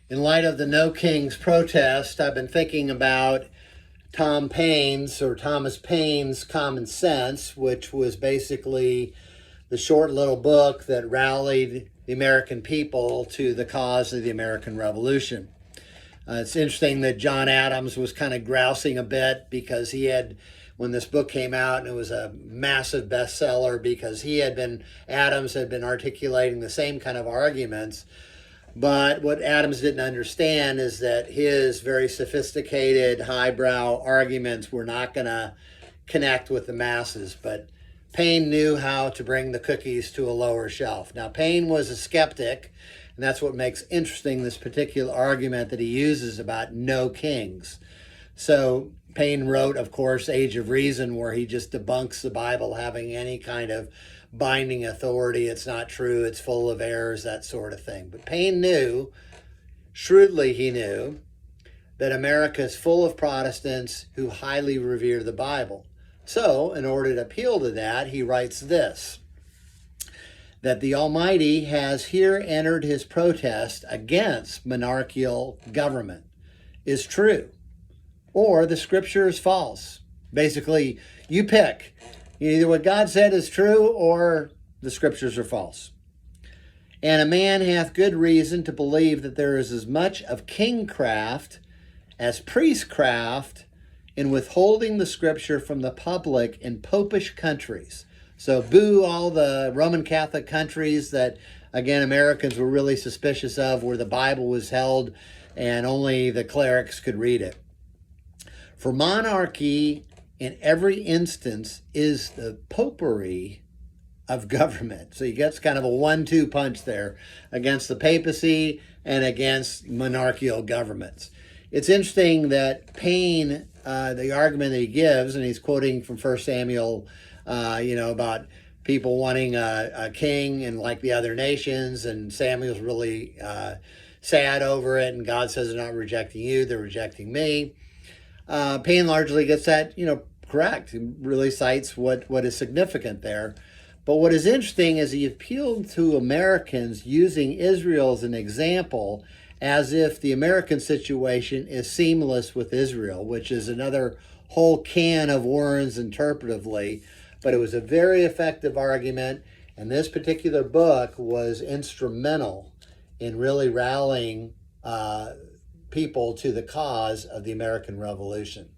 In light of the No Kings protest, I've been thinking about Thomas Paine's Common Sense, which was basically the short little book that rallied the American people to the cause of the American Revolution. It's interesting that John Adams was kind of grousing a bit because when this book came out, and it was a massive bestseller because Adams had been articulating the same kind of arguments. But what Adams didn't understand is that his very sophisticated, highbrow arguments were not going to connect with the masses. But Paine knew how to bring the cookies to a lower shelf. Now, Paine was a skeptic, and that's what makes interesting this particular argument that he uses about no kings. So Paine wrote, of course, Age of Reason, where he just debunks the Bible having any kind of binding authority. It's not true. It's full of errors, that sort of thing. But Paine knew, shrewdly he knew, that America is full of Protestants who highly revere the Bible. So, in order to appeal to that, he writes this, that the Almighty has here entered his protest against monarchical government is true, or the scripture is false. Basically, you pick. Either what God said is true or the scriptures are false. And a man hath good reason to believe that there is as much of kingcraft as priestcraft in withholding the scripture from the public in popish countries. So boo all the Roman Catholic countries that, again, Americans were really suspicious of, where the Bible was held and only the clerics could read it. For monarchy in every instance is the popery of government. So you get kind of a 1-2 punch there against the papacy and against monarchical governments. It's interesting that Paine, the argument that he gives, and he's quoting from 1 Samuel, about people wanting a king and like the other nations, and Samuel's really sad over it, and God says they're not rejecting you, they're rejecting me. Paine largely gets that, correct. He really cites what is significant there. But what is interesting is he appealed to Americans using Israel as an example, as if the American situation is seamless with Israel, which is another whole can of worms interpretively. But it was a very effective argument, and this particular book was instrumental in really rallying people to the cause of the American Revolution.